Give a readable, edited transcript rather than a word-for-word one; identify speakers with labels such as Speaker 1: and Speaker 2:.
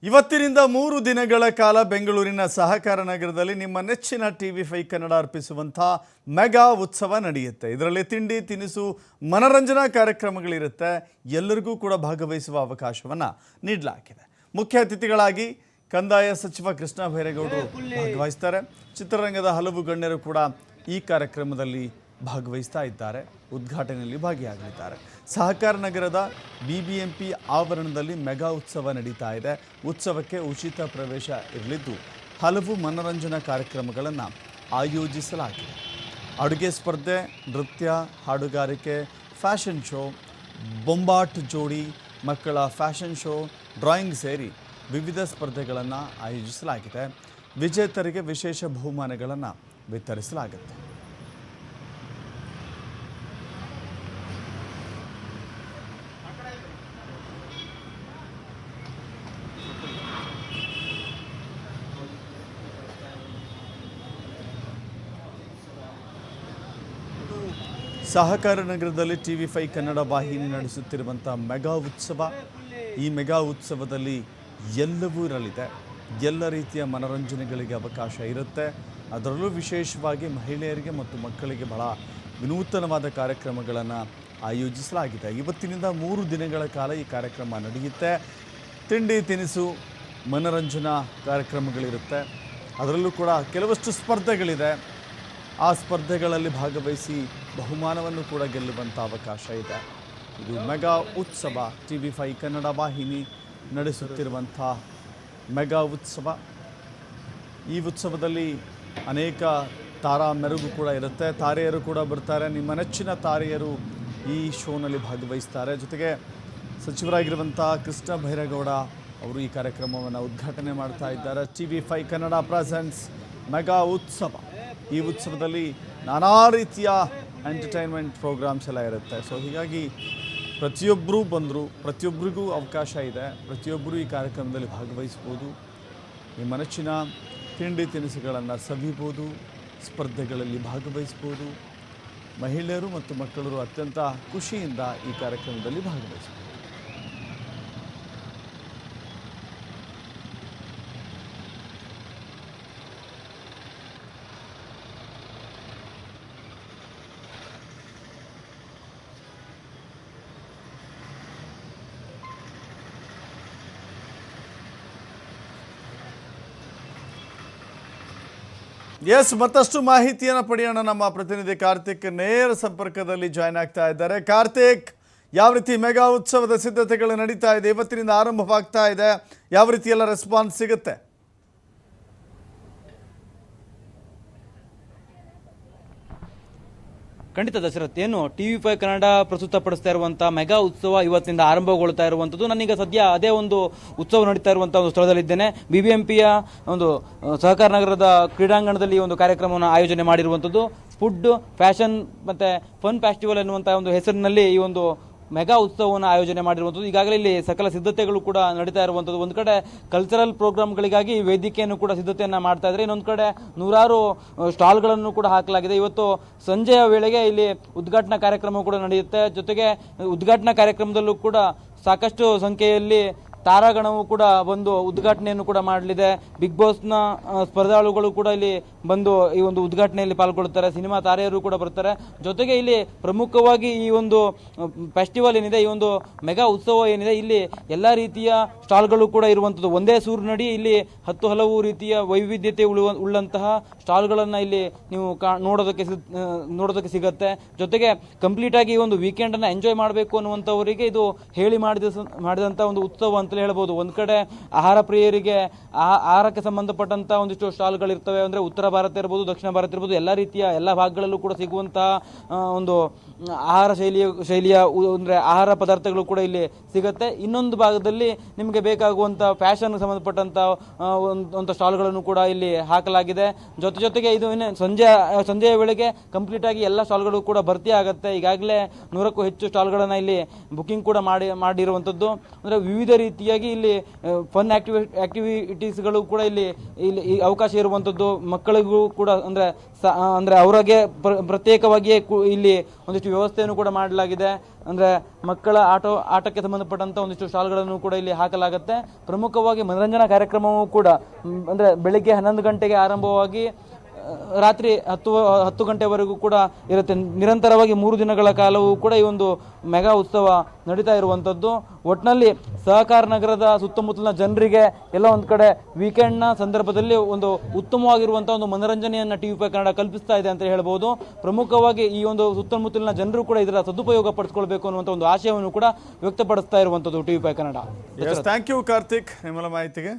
Speaker 1: ಇವತ್ತಿನಿಂದ 3 ದಿನಗಳ ಕಾಲ ಬೆಂಗಳೂರಿನ ಸಹಕಾರ ನಗರದಲ್ಲಿ ನಿಮ್ಮ ನೆಚ್ಚಿನ TV5 ಕನ್ನಡ ಅರ್ಪಿಸುವಂಥ ಮೆಗಾ ಉತ್ಸವ ನಡೆಯುತ್ತೆ. ಇದರಲ್ಲಿ ತಿಂಡಿ ತಿನಿಸು ಮನರಂಜನಾ ಕಾರ್ಯಕ್ರಮಗಳಿರುತ್ತೆ. ಎಲ್ಲರಿಗೂ ಕೂಡ ಭಾಗವಹಿಸುವ ಅವಕಾಶವನ್ನು ನೀಡಲಾಗಿದೆ. ಮುಖ್ಯ ಅತಿಥಿಗಳಾಗಿ ಕಂದಾಯ ಸಚಿವ ಕೃಷ್ಣ ಬೈರೇಗೌಡರು ಭಾಗವಹಿಸ್ತಾರೆ. ಚಿತ್ರರಂಗದ ಹಲವು ಗಣ್ಯರು ಕೂಡ ಈ ಕಾರ್ಯಕ್ರಮದಲ್ಲಿ ಭಾಗವಹಿಸ್ತಾ ಇದ್ದಾರೆ, ಉದ್ಘಾಟನೆಯಲ್ಲಿ ಭಾಗಿಯಾಗಲಿದ್ದಾರೆ. ಸಹಕಾರ ನಗರದ BBMP ಆವರಣದಲ್ಲಿ ಮೆಗಾ ಉತ್ಸವ ನಡೀತಾ ಇದೆ. ಉತ್ಸವಕ್ಕೆ ಉಚಿತ ಪ್ರವೇಶ ಇರಲಿದ್ದು ಹಲವು ಮನರಂಜನಾ ಕಾರ್ಯಕ್ರಮಗಳನ್ನು ಆಯೋಜಿಸಲಾಗಿದೆ. ಅಡುಗೆ ಸ್ಪರ್ಧೆ, ನೃತ್ಯ, ಹಾಡುಗಾರಿಕೆ, ಫ್ಯಾಷನ್ ಶೋ, ಬೊಂಬಾಟ್ ಜೋಡಿ, ಮಕ್ಕಳ ಫ್ಯಾಷನ್ ಶೋ, ಡ್ರಾಯಿಂಗ್ ಸೇರಿ ವಿವಿಧ ಸ್ಪರ್ಧೆಗಳನ್ನು ಆಯೋಜಿಸಲಾಗಿದೆ. ವಿಜೇತರಿಗೆ ವಿಶೇಷ ಬಹುಮಾನಗಳನ್ನು ವಿತರಿಸಲಾಗುತ್ತೆ. ಸಹಕಾರ ನಗರದಲ್ಲಿ TV5 ಕನ್ನಡ ವಾಹಿನಿ ನಡೆಸುತ್ತಿರುವಂಥ ಮೆಗಾ ಉತ್ಸವ. ಈ ಮೆಗಾ ಉತ್ಸವದಲ್ಲಿ ಎಲ್ಲವೂ ಇರಲಿದೆ. ಎಲ್ಲ ರೀತಿಯ ಮನರಂಜನೆಗಳಿಗೆ ಅವಕಾಶ ಇರುತ್ತೆ. ಅದರಲ್ಲೂ ವಿಶೇಷವಾಗಿ ಮಹಿಳೆಯರಿಗೆ ಮತ್ತು ಮಕ್ಕಳಿಗೆ ಬಹಳ ವಿನೂತನವಾದ ಕಾರ್ಯಕ್ರಮಗಳನ್ನು ಆಯೋಜಿಸಲಾಗಿದೆ. ಇವತ್ತಿನಿಂದ 3 ದಿನಗಳ ಕಾಲ ಈ ಕಾರ್ಯಕ್ರಮ ನಡೆಯುತ್ತೆ. ತಿಂಡಿ ತಿನಿಸು ಮನರಂಜನಾ ಕಾರ್ಯಕ್ರಮಗಳಿರುತ್ತೆ. ಅದರಲ್ಲೂ ಕೂಡ ಕೆಲವಷ್ಟು ಸ್ಪರ್ಧೆಗಳಿದೆ. ಆ ಸ್ಪರ್ಧೆಗಳಲ್ಲಿ ಭಾಗವಹಿಸಿ ಬಹುಮಾನವನ್ನು ಕೂಡ ಗೆಲ್ಲುವಂಥ ಅವಕಾಶ ಇದೆ. ಇದು ಮೆಗಾ ಉತ್ಸವ. TV5 ಕನ್ನಡ ವಾಹಿನಿ ನಡೆಸುತ್ತಿರುವಂಥ ಮೆಗಾ ಉತ್ಸವ. ಈ ಉತ್ಸವದಲ್ಲಿ ಅನೇಕ ತಾರಾ ಮೆರುಗು ಕೂಡ ಇರುತ್ತೆ. ತಾರೆಯರು ಕೂಡ ಬರ್ತಾರೆ. ನಿಮ್ಮ ನೆಚ್ಚಿನ ತಾರೆಯರು ಈ ಶೋನಲ್ಲಿ ಭಾಗವಹಿಸ್ತಾರೆ. ಜೊತೆಗೆ ಸಚಿವರಾಗಿರುವಂಥ ಕೃಷ್ಣ ಬೈರೇಗೌಡ ಅವರು ಈ ಕಾರ್ಯಕ್ರಮವನ್ನು ಉದ್ಘಾಟನೆ ಮಾಡ್ತಾ ಇದ್ದಾರೆ. TV5 ಕನ್ನಡ ಪ್ರೆಸೆನ್ಸ್ ಮೆಗಾ ಉತ್ಸವ. ಈ ಉತ್ಸವದಲ್ಲಿ ನಾನಾ ರೀತಿಯ ಎಂಟರ್ಟೈನ್ಮೆಂಟ್ ಪ್ರೋಗ್ರಾಮ್ಸ್ ಎಲ್ಲ ಇರುತ್ತೆ. ಸೊ ಹೀಗಾಗಿ ಪ್ರತಿಯೊಬ್ಬರೂ ಬಂದರು, ಪ್ರತಿಯೊಬ್ಬರಿಗೂ ಅವಕಾಶ ಇದೆ. ಪ್ರತಿಯೊಬ್ಬರೂ ಈ ಕಾರ್ಯಕ್ರಮದಲ್ಲಿ ಭಾಗವಹಿಸ್ಬೋದು. ನಿಮ್ಮ ನೆಚ್ಚಿನ ತಿಂಡಿ ತಿನಿಸುಗಳನ್ನು ಸವಿಬೋದು, ಸ್ಪರ್ಧೆಗಳಲ್ಲಿ ಭಾಗವಹಿಸ್ಬೋದು. ಮಹಿಳೆಯರು ಮತ್ತು ಮಕ್ಕಳು ಅತ್ಯಂತ ಖುಷಿಯಿಂದ ಈ ಕಾರ್ಯಕ್ರಮದಲ್ಲಿ ಭಾಗವಹಿಸ್ಬೋದು. ಎಸ್, ಮತ್ತಷ್ಟು ಮಾಹಿತಿಯನ್ನು ಪಡೆಯೋಣ. ನಮ್ಮ ಪ್ರತಿನಿಧಿ ಕಾರ್ತಿಕ್ ನೇರ ಸಂಪರ್ಕದಲ್ಲಿ ಜಾಯ್ನ್ ಆಗ್ತಾ ಇದ್ದಾರೆ. ಕಾರ್ತಿಕ್, ಯಾವ ರೀತಿ ಮೆಗಾ ಉತ್ಸವದ ಸಿದ್ಧತೆಗಳು ನಡೀತಾ ಇದೆ? ಇವತ್ತಿನಿಂದ ಆರಂಭವಾಗ್ತಾ ಇದೆ. ಯಾವ ರೀತಿ ಎಲ್ಲ ರೆಸ್ಪಾನ್ಸ್ ಸಿಗುತ್ತೆ?
Speaker 2: ಖಂಡಿತ ದಶರಥ್, ಏನು TV5 ಕನ್ನಡ ಪ್ರಸ್ತುತಪಡಿಸ್ತಾ ಇರುವಂತಹ ಮೆಗಾ ಉತ್ಸವ ಇವತ್ತಿನಿಂದ ಆರಂಭಗೊಳ್ತಾ ಇರುವಂಥದ್ದು. ನಾನೀಗ ಸದ್ಯ ಅದೇ ಒಂದು ಉತ್ಸವ ನಡೀತಾ ಇರುವಂತಹ ಒಂದು ಸ್ಥಳದಲ್ಲಿದ್ದೇನೆ. BBMPಯ ಒಂದು ಸಹಕಾರ ನಗರದ ಕ್ರೀಡಾಂಗಣದಲ್ಲಿ ಈ ಒಂದು ಕಾರ್ಯಕ್ರಮವನ್ನು ಆಯೋಜನೆ ಮಾಡಿರುವಂಥದ್ದು. ಫುಡ್, ಫ್ಯಾಷನ್ ಮತ್ತೆ ಫನ್ ಫೆಸ್ಟಿವಲ್ ಎನ್ನುವಂತಹ ಒಂದು ಹೆಸರಿನಲ್ಲಿ ಈ ಒಂದು ಮೆಗಾ ಉತ್ಸವವನ್ನು ಆಯೋಜನೆ ಮಾಡಿರುವಂಥದ್ದು. ಈಗಾಗಲೇ ಇಲ್ಲಿ ಸಕಲ ಸಿದ್ಧತೆಗಳು ಕೂಡ ನಡೀತಾ ಇರುವಂಥದ್ದು. ಒಂದು ಕಡೆ ಕಲ್ಚರಲ್ ಪ್ರೋಗ್ರಾಮ್ಗಳಿಗಾಗಿ ವೇದಿಕೆಯನ್ನು ಕೂಡ ಸಿದ್ಧತೆಯನ್ನು ಮಾಡ್ತಾ ಇದ್ದಾರೆ. ಇನ್ನೊಂದು ಕಡೆ ನೂರಾರು ಸ್ಟಾಲ್ಗಳನ್ನು ಕೂಡ ಹಾಕಲಾಗಿದೆ. ಇವತ್ತು ಸಂಜೆಯ ವೇಳೆಗೆ ಇಲ್ಲಿ ಉದ್ಘಾಟನಾ ಕಾರ್ಯಕ್ರಮ ಕೂಡ ನಡೆಯುತ್ತೆ. ಜೊತೆಗೆ ಉದ್ಘಾಟನಾ ಕಾರ್ಯಕ್ರಮದಲ್ಲೂ ಕೂಡ ಸಾಕಷ್ಟು ಸಂಖ್ಯೆಯಲ್ಲಿ ತಾರಾಗಣವು ಕೂಡ ಬಂದು ಉದ್ಘಾಟನೆಯನ್ನು ಕೂಡ ಮಾಡಲಿದೆ. ಬಿಗ್ ಬಾಸ್ನ ಸ್ಪರ್ಧಾಳುಗಳು ಕೂಡ ಇಲ್ಲಿ ಬಂದು ಈ ಒಂದು ಉದ್ಘಾಟನೆಯಲ್ಲಿ ಪಾಲ್ಗೊಳ್ಳುತ್ತಾರೆ. ಸಿನಿಮಾ ತಾರೆಯರು ಕೂಡ ಬರ್ತಾರೆ. ಜೊತೆಗೆ ಇಲ್ಲಿ ಪ್ರಮುಖವಾಗಿ ಈ ಒಂದು ಫೆಸ್ಟಿವಲ್ ಏನಿದೆ, ಈ ಒಂದು ಮೆಗಾ ಉತ್ಸವ ಏನಿದೆ, ಇಲ್ಲಿ ಎಲ್ಲ ರೀತಿಯ ಸ್ಟಾಲ್ಗಳು ಕೂಡ ಇರುವಂಥದ್ದು. ಒಂದೇ ಸೂರಿನಡಿ ಇಲ್ಲಿ ಹಲವು ರೀತಿಯ ವೈವಿಧ್ಯತೆ ಉಳ್ಳಂತಹ ಸ್ಟಾಲ್ಗಳನ್ನು ಇಲ್ಲಿ ನೀವು ನೋಡೋದಕ್ಕೆ ಸಿಗುತ್ತೆ. ಜೊತೆಗೆ ಕಂಪ್ಲೀಟ್ ಆಗಿ ಈ ಒಂದು ವೀಕೆಂಡನ್ನು ಎಂಜಾಯ್ ಮಾಡಬೇಕು ಅನ್ನುವಂಥವರಿಗೆ ಇದು ಹೇಳಿ ಮಾಡಿದಂಥ ಒಂದು ಉತ್ಸವ ಅಂತಲೇ ಹೇಳ್ಬೋದು. ಒಂದು ಕಡೆ ಆಹಾರ ಪ್ರಿಯರಿಗೆ ಆಹಾರಕ್ಕೆ ಸಂಬಂಧಪಟ್ಟಂತ ಒಂದಿಷ್ಟು ಸ್ಟಾಲ್ಗಳಿರ್ತವೆ. ಅಂದರೆ ಉತ್ತರ ಭಾರತ ಇರ್ಬೋದು, ದಕ್ಷಿಣ ಭಾರತ ಇರ್ಬೋದು, ಎಲ್ಲ ರೀತಿಯ ಎಲ್ಲ ಭಾಗಗಳಲ್ಲೂ ಕೂಡ ಸಿಗುವಂತಹ ಒಂದು ಆಹಾರ ಶೈಲಿಯ ಅಂದರೆ ಆಹಾರ ಪದಾರ್ಥಗಳು ಕೂಡ ಇಲ್ಲಿ ಸಿಗುತ್ತೆ. ಇನ್ನೊಂದು ಭಾಗದಲ್ಲಿ ನಿಮಗೆ ಬೇಕಾಗುವಂಥ ಫ್ಯಾಷನ್ ಸಂಬಂಧಪಟ್ಟಂಥ ಒಂದು ಸ್ಟಾಲ್ಗಳನ್ನು ಕೂಡ ಇಲ್ಲಿ ಹಾಕಲಾಗಿದೆ. ಜೊತೆಗೆ ಇದು ಸಂಜೆಯ ವೇಳೆಗೆ ಕಂಪ್ಲೀಟ್ ಆಗಿ ಎಲ್ಲ ಸ್ಟಾಲ್ಗಳು ಕೂಡ ಭರ್ತಿ ಆಗುತ್ತೆ. ಈಗಾಗಲೇ 100ಕ್ಕೂ ಹೆಚ್ಚು ಸ್ಟಾಲ್ಗಳನ್ನು ಇಲ್ಲಿ ಬುಕಿಂಗ್ ಕೂಡ ಮಾಡಿರುವಂಥದ್ದು. ಅಂದರೆ ವಿವಿಧ ರೀತಿಯ ರೀತಿಯಾಗಿ ಇಲ್ಲಿ ಫನ್ ಆಕ್ಟಿವಿಟೀಸ್ಗಳು ಕೂಡ ಇಲ್ಲಿ ಇಲ್ಲಿ ಈ ಅವಕಾಶ ಇರುವಂಥದ್ದು. ಮಕ್ಕಳಿಗೂ ಕೂಡ ಅಂದ್ರೆ ಅವರಿಗೆ ಪ್ರತ್ಯೇಕವಾಗಿ ಇಲ್ಲಿ ಒಂದಿಷ್ಟು ವ್ಯವಸ್ಥೆಯನ್ನು ಕೂಡ ಮಾಡಲಾಗಿದೆ. ಅಂದ್ರೆ ಮಕ್ಕಳ ಆಟಕ್ಕೆ ಸಂಬಂಧಪಟ್ಟಂತ ಒಂದಿಷ್ಟು ಶಾಲ್ಗಳನ್ನು ಕೂಡ ಇಲ್ಲಿ ಹಾಕಲಾಗುತ್ತೆ. ಪ್ರಮುಖವಾಗಿ ಮನರಂಜನಾ ಕಾರ್ಯಕ್ರಮವೂ ಕೂಡ ಅಂದ್ರೆ ಬೆಳಿಗ್ಗೆ 11 ಗಂಟೆಗೆ ಆರಂಭವಾಗಿ ರಾತ್ರಿ 10 ಗಂಟೆವರೆಗೂ ಕೂಡ ಇರುತ್ತೆ. ನಿರಂತರವಾಗಿ 3 ದಿನಗಳ ಕಾಲವೂ ಕೂಡ ಈ ಒಂದು ಮೆಗಾ ಉತ್ಸವ ನಡೀತಾ ಇರುವಂಥದ್ದು. ಒಟ್ಟಿನಲ್ಲಿ ಸಹಕಾರ ನಗರದ ಸುತ್ತಮುತ್ತಲಿನ ಜನರಿಗೆ ಎಲ್ಲ ಒಂದು ಕಡೆ ವೀಕೆಂಡ್ನ ಸಂದರ್ಭದಲ್ಲಿ ಒಂದು ಉತ್ತಮವಾಗಿರುವಂತಹ ಒಂದು ಮನರಂಜನೆಯನ್ನು TV5 ಕನ್ನಡ ಕಲ್ಪಿಸ್ತಾ ಇದೆ ಅಂತ ಹೇಳ್ಬೋದು. ಪ್ರಮುಖವಾಗಿ ಈ ಒಂದು ಸುತ್ತಮುತ್ತಲಿನ ಜನರು ಕೂಡ ಇದರ ಸದುಪಯೋಗ ಪಡಿಸ್ಕೊಳ್ಬೇಕು ಅನ್ನುವಂಥ ಒಂದು ಆಶಯವನ್ನು ಕೂಡ ವ್ಯಕ್ತಪಡಿಸ್ತಾ ಇರುವಂಥದ್ದು TV5 Kannada.
Speaker 1: Thank you Karthik ನಿಮ್ಮಲ್ಲ ಮಾಹಿತಿಗೆ.